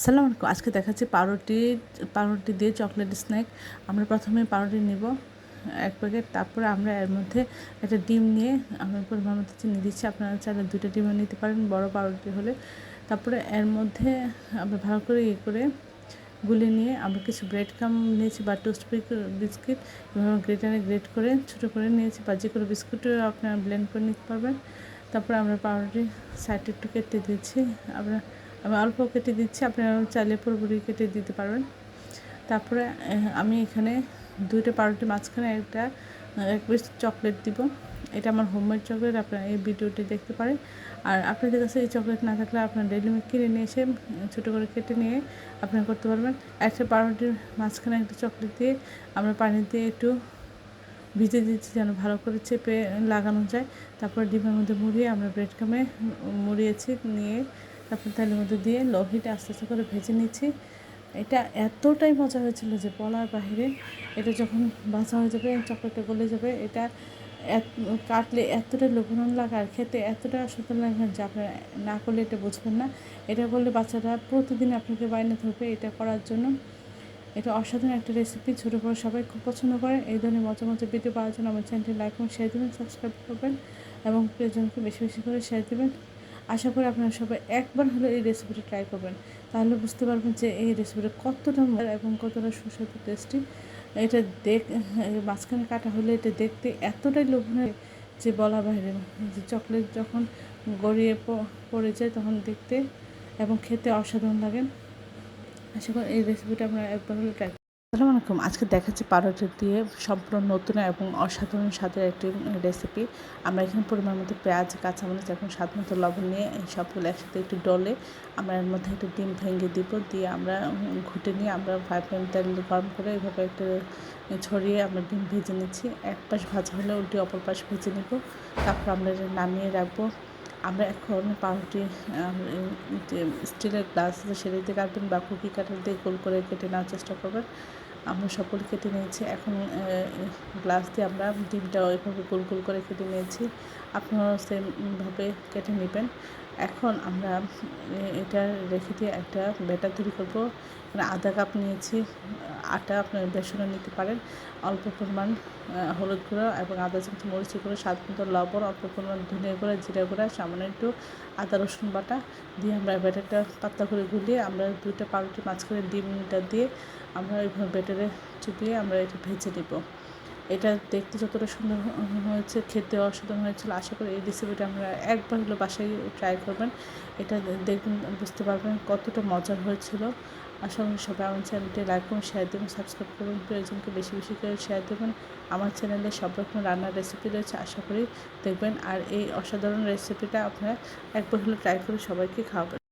আসসালামু আলাইকুম। আজকে দেখাচ্ছি পাউরুটি দিয়ে চকলেট স্ন্যাক। আমরা প্রথমে পাউরুটি নিব 1 প্যাকেট, তারপরে আমরা এর মধ্যে একটা ডিম নিয়ে আমরা পরিমাণ মতো চিনি দিচ্ছি। আপনারা চাইলে 2টা ডিমও নিতে পারেন বড় পাউরুটি হলে। তারপরে এর মধ্যে আমরা ভালো করে গুলিয়ে নিয়ে আমরা কিছু ব্রেড ক্রাম্ব নিয়েছি বা টোস্ট বিস্কিট এভাবে গ্রেটারে গ্রেট করে ছোটো করে নিয়েছি, বা যে কোনো বিস্কুটও আপনারা ব্লেন্ড করে নিতে পারবেন। তারপরে আমরা পাউরুটি সাইডে একটু কেটে দিচ্ছি। আমি অল্প কেটে দিচ্ছি, আপনারা চাইলে পুরোপুরি কেটে দিতে পারবেন। তারপরে আমি এখানে 2টা পাউরুটির মাঝখানে এক পিস চকলেট দিব। এটা আমার হোমমেড চকলেট, আপনারা এই ভিডিওটি দেখতে পারেন। আর আপনাদের কাছে এই চকলেট না থাকলে আপনারা ডেইলি মিল্ক কিনে নিয়ে এসে ছোটো করে কেটে নিয়ে আপনারা করতে পারবেন। একটা পাউরুটির মাঝখানে একটা চকলেট দিয়ে আমরা পানি দিয়ে একটু ভিজে দিচ্ছি যেন ভালো করে চেপে লাগানো যায়। তারপর ডিমের মধ্যে মুড়িয়ে আমরা ব্রেড ক্রামে মুড়িয়েছি, নিয়ে তারপর তেলের মধ্যে দিয়ে লো হিটে আস্তে আস্তে করে ভেজে নিচ্ছি। এটা এতটাই মজা হয়েছিল যে বলার বাহিরে। এটা যখন ভাজা হয়ে যাবে, চকলেটটা গলে যাবে, এটা কাটলে এতটা লোভনীয় লাগে আর খেতে এতটা অসাধারণ লাগে যে আপনারা না করলে এটা বুঝবেন না। এটা করলে বাচ্চারা প্রতিদিন আপনাকে বায়না ধরবে এটা করার জন্য। এটা অসাধারণ একটা রেসিপি, ছোটো বড়ো সবাই খুব পছন্দ করে। এই ধরনের মজা মজা ভিডিও পাওয়ার জন্য আমার চ্যানেলটি লাইক এবং শেয়ার দেবেন, সাবস্ক্রাইব করবেন এবং প্রিয়জনকে বেশি বেশি করে শেয়ার দেবেন। আশা করি আপনারা সবাই একবার হলে এই রেসিপিটা ট্রাই করবেন, তাহলে বুঝতে পারবেন যে এই রেসিপিটা কতটা মজার এবং কতটা সুস্বাদু টেস্টি। এটা মাঝখানে কাটা হলে এটা দেখতে এতটাই লোভনীয় যে বলা বাইরে। যে চকলেট যখন গড়িয়ে পড়ে যায় তখন দেখতে এবং খেতে অসাধারণ লাগে। আশা করি এই রেসিপিটা আপনারা একবার হলে ট্রাই। আসসালামু আলাইকুম। আজকে দেখাচ্ছি পাউরুটি দিয়ে সম্পূর্ণ নতুন এবং অসাধারণ স্বাদের একটি রেসিপি। আমরা এখানে পরিমাণ মতো পেঁয়াজ, কাঁচামরিচ এবং স্বাদ মতো লবণ নিয়ে এই সবগুলো একসাথে একটু ডলে আমরা এর মধ্যে একটু ডিম ভেঙে দিব, দিয়ে আমরা ঘুটে নিয়ে আমরা ফ্রাই প্যান তেল গরম করে এইভাবে একটু ছড়িয়ে আমরা ডিম ভেজে নিচ্ছি। এক পাশ ভাজা হলে উল্টে অপর পাশ ভেজে নেব। তারপর আমরা নামিয়ে রাখবো। আমরা এখন পাউরুটি যে স্টিলের গ্লাস আছে সেটা দিয়ে কাটবেন বা কুকি কাটার দিয়ে গোল করে কেটে নেওয়ার চেষ্টা করবেন। আমরা সকলে কেটে নিয়েছি। এখন গ্লাস দিয়ে আমরা ডিমটাও এভাবে গোল গোল করে কেটে নিয়েছি। আপনারাও সেমভাবে কেটে নেবেন। এখন আমরা এটা রেখে দিয়ে একটা ব্যাটার তৈরি করবো। মানে আধা কাপ নিয়েছি আটা, আপনার বেসনও নিতে পারেন। অল্প পরিমাণ হলুদ গুঁড়ো এবং আধা চামচ মরিচের গুঁড়ো, স্বাদ মতো লবণ, অল্প পরিমাণ ধনিয়া গুঁড়ো, জিরা গুঁড়া, সামান্য একটু আদা রসুন বাটা দিয়ে আমরা ব্যাটারটা পাতলা করে গুলিয়ে আমরা 2টা পাউরুটির মাঝখানে ডিমটা দিয়ে আমরা এইভাবে ব্যাটারে চুপিয়ে আমরা এটা ভেজে নেব। এটা দেখতে যতটা সুন্দর হয়েছে খেতে অসাধারণ হয়েছিল। আশা করি এই রেসিপিটা আমরা একবার হলো বাসায় ট্রাই করবেন। এটা দেখবেন, বুঝতে পারবেন কতটা মজার হয়েছিল। আশা করি সবাই আমার চ্যানেলটি লাইক করুন, শেয়ার দেবেন, সাবস্ক্রাইব করুন, প্রয়োজনকে বেশি বেশি করে শেয়ার দেবেন। আমার চ্যানেলে সব রকম রান্নার রেসিপি রয়েছে, আশা করি দেখবেন। আর এই অসাধারণ রেসিপিটা আপনারা একবার হলো ট্রাই করে সবাইকে খাওয়াবেন।